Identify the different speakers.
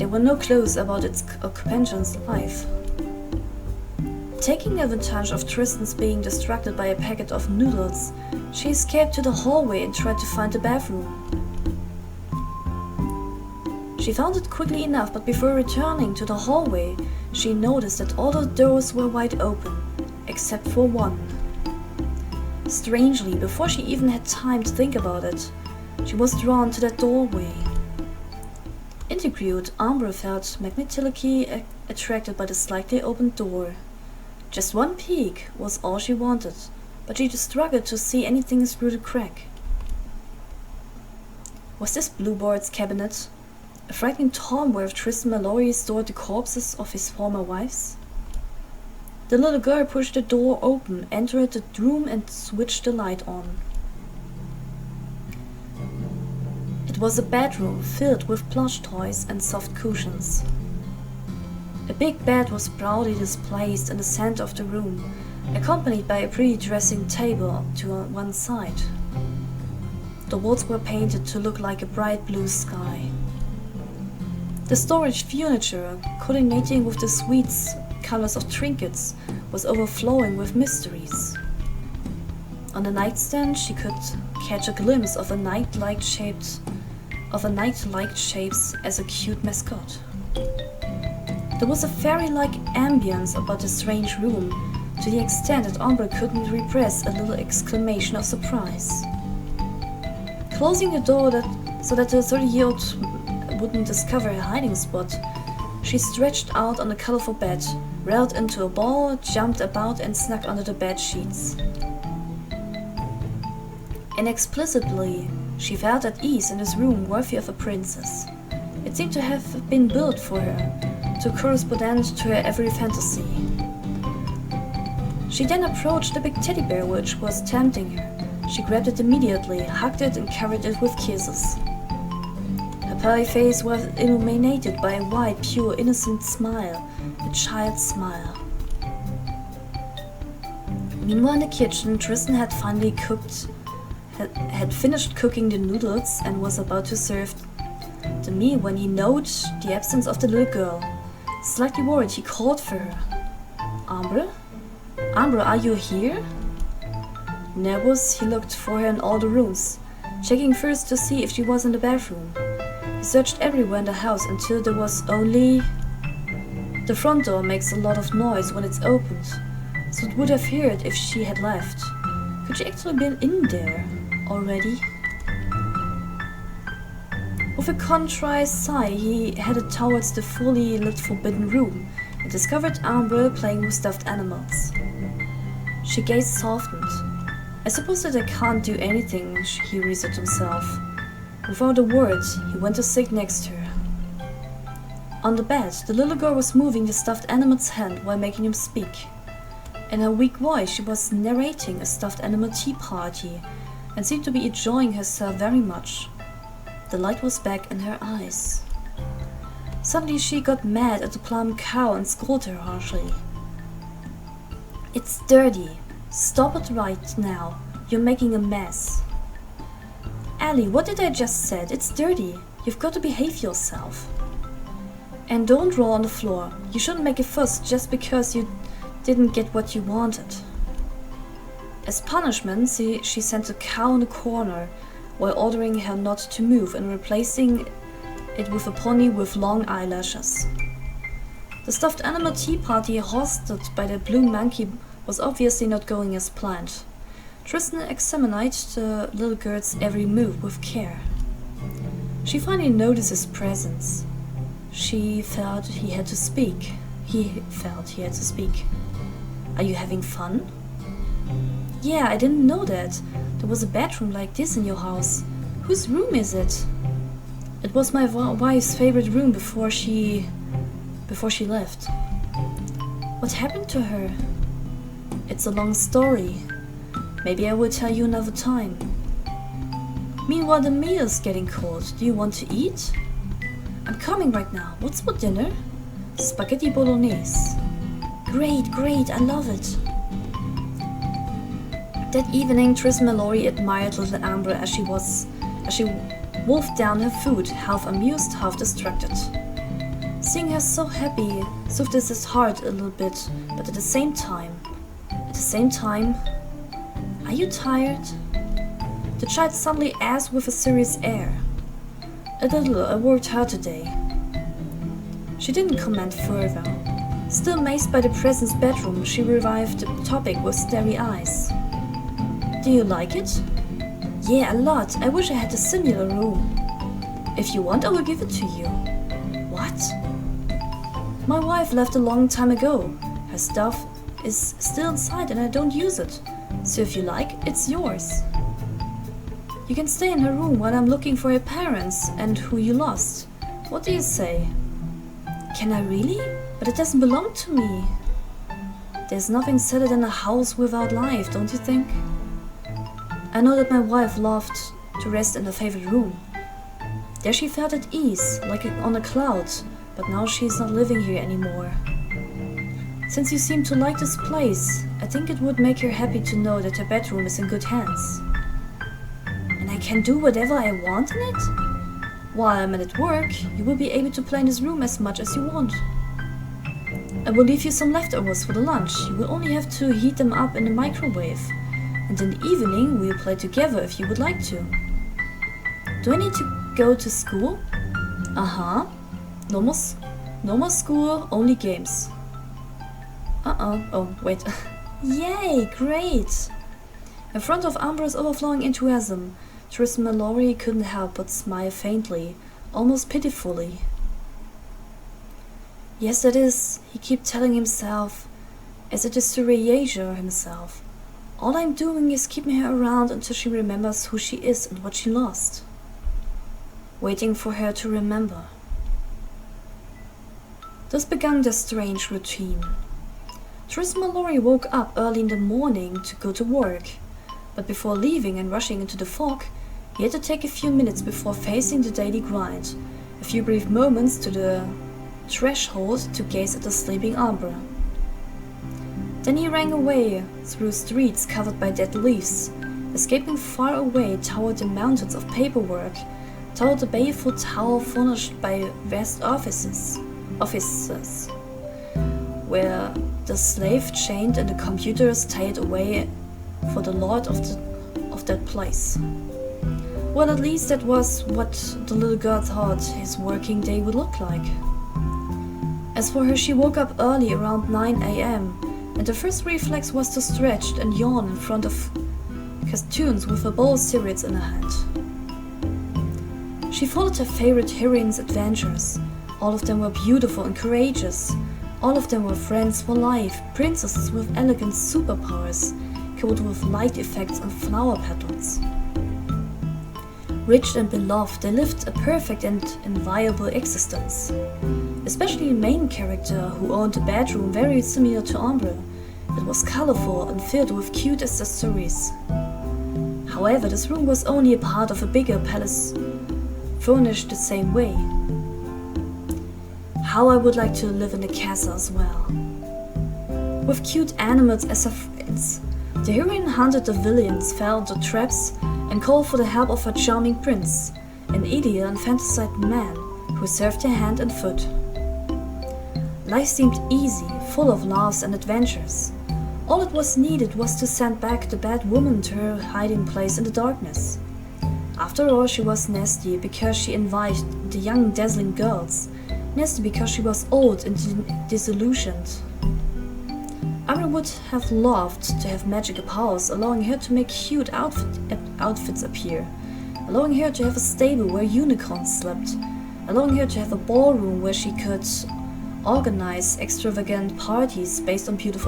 Speaker 1: There were no clues about its occupantion's life. Taking advantage of Tristan's being distracted by a packet of noodles, she escaped to the hallway and tried to find the bathroom. She found it quickly enough, but before returning to the hallway, she noticed that all the doors were wide open, except for one. Strangely, before she even had time to think about it, she was drawn to that doorway. Intrigued, Ambre felt magnetically attracted by the slightly opened door. Just one peek was all she wanted, but she struggled to see anything through the crack. Was this Bluebeard's cabinet? A frightening tomb where Tristan Mallory stored the corpses of his former wives? The little girl pushed the door open, entered the room and switched the light on. It was a bedroom filled with plush toys and soft cushions. A big bed was proudly displayed in the center of the room, accompanied by a pretty dressing table to one side. The walls were painted to look like a bright blue sky. The storage furniture, coordinating with the sweet colors of trinkets, was overflowing with mysteries. On the nightstand, she could catch a glimpse of a knight-like shapes as a cute mascot. There was a fairy-like ambience about the strange room, to the extent that Ambre couldn't repress a little exclamation of surprise. Closing the door so that the 30-year-old wouldn't discover her hiding spot, she stretched out on the colorful bed, rolled into a ball, jumped about and snuck under the bed sheets. Inexplicably, she felt at ease in this room worthy of a princess. It seemed to have been built for her, to correspond to her every fantasy. She then approached the big teddy bear which was tempting her. She grabbed it immediately, hugged it and covered it with kisses. Her pale face was illuminated by a wide, pure, innocent smile, a child's smile. Meanwhile in the kitchen, Tristan had finished cooking the noodles and was about to serve the meal when he noted the absence of the little girl. Slightly worried, he called for her. Ambre? Ambre, are you here? Nervous, he looked for her in all the rooms, checking first to see if she was in the bathroom. He searched everywhere in the house until there was only... The front door makes a lot of noise when it's opened, so it would have heard if she had left. Could she actually been in there already? With a contrite sigh, he headed towards the fully lit forbidden room and discovered Ambre playing with stuffed animals. She gaze softened. I suppose that I can't do anything, he reasoned himself. Without a word, he went to sit next to her. On the bed, the little girl was moving the stuffed animal's hand while making him speak. In her weak voice, she was narrating a stuffed animal tea party and seemed to be enjoying herself very much. The light was back in her eyes. Suddenly she got mad at the plump cow and scolded her harshly. It's dirty. Stop it right now. You're making a mess. Ellie, what did I just said? It's dirty. You've got to behave yourself. And don't roll on the floor. You shouldn't make a fuss just because you didn't get what you wanted. As punishment, she sent the cow in the corner while ordering her not to move and replacing it with a pony with long eyelashes. The stuffed animal tea party hosted by the blue monkey was obviously not going as planned. Tristan examined the little girl's every move with care. She finally noticed his presence. She felt he had to speak. He felt he had to speak. Are you having fun? Yeah, I didn't know that. There was a bedroom like this in your house. Whose room is it? It was my wife's favorite room before she left. What happened to her? It's a long story. Maybe I will tell you another time. Meanwhile, the meal is getting cold. Do you want to eat? I'm coming right now. What's for dinner? Spaghetti bolognese. Great, I love it. That evening, Tristan Mallory admired little Ambre as she wolfed down her food, half amused, half distracted. Seeing her so happy soothed his heart a little bit, but at the same time, are you tired? The child suddenly asked with a serious air. A little, I worked hard today. She didn't comment further. Still amazed by the present's bedroom, she revived the topic with starry eyes. Do you like it? Yeah, a lot. I wish I had a similar room. If you want, I will give it to you. What? My wife left a long time ago. Her stuff is still inside and I don't use it. So if you like, it's yours. You can stay in her room while I'm looking for your parents and who you lost. What do you say? Can I really? But it doesn't belong to me. There's nothing sadder than a house without life, don't you think? I know that my wife loved to rest in her favorite room. There she felt at ease, like on a cloud, but now she's not living here anymore. Since you seem to like this place, I think it would make her happy to know that her bedroom is in good hands. And I can do whatever I want in it? While I'm at work, you will be able to play in this room as much as you want. I will leave you some leftovers for the lunch. You will only have to heat them up in the microwave. And in the evening, we will play together if you would like to. Do I need to go to school? Uh-huh. No more school, only games. Oh, wait. Yay, great! In front of Ambre's overflowing enthusiasm, Tris Mallory couldn't help but smile faintly, almost pitifully. Yes, it is, he kept telling himself, as it is to reassure himself. All I'm doing is keeping her around until she remembers who she is and what she lost. Waiting for her to remember. Thus began their strange routine. Tris Mallory woke up early in the morning to go to work, but before leaving and rushing into the fog, he had to take a few minutes before facing the daily grind, a few brief moments to the threshold to gaze at the sleeping Ambre. Then he ran away through streets covered by dead leaves, escaping far away toward the mountains of paperwork, toward the baleful tower furnished by vast offices, where the slave chained and the computers tied away for the lord of that place. Well, at least that was what the little girl thought his working day would look like. As for her, she woke up early around 9 a.m., and the first reflex was to stretch and yawn in front of cartoons with a bowl of cigarettes in her hand. She followed her favorite heroines' adventures. All of them were beautiful and courageous. All of them were friends for life, princesses with elegant superpowers, coated with light effects and flower petals. Rich and beloved, they lived a perfect and enviable existence. Especially the main character, who owned a bedroom very similar to Ambre. It was colorful and filled with cute accessories. However, this room was only a part of a bigger palace furnished the same way. How I would like to live in a castle as well. With cute animals as her friends, the heroine hunted the villains, fell into traps, and called for the help of her charming prince, an ideal and fantasized man who served her hand and foot. Life seemed easy, full of laughs and adventures. All it was needed was to send back the bad woman to her hiding place in the darkness. After all, she was nasty because she invited the young dazzling girls, nasty because she was old and disillusioned. Ambre would have loved to have magical powers, allowing her to make cute outfits appear, allowing her to have a stable where unicorns slept, allowing her to have a ballroom where she could organize extravagant parties based on beautiful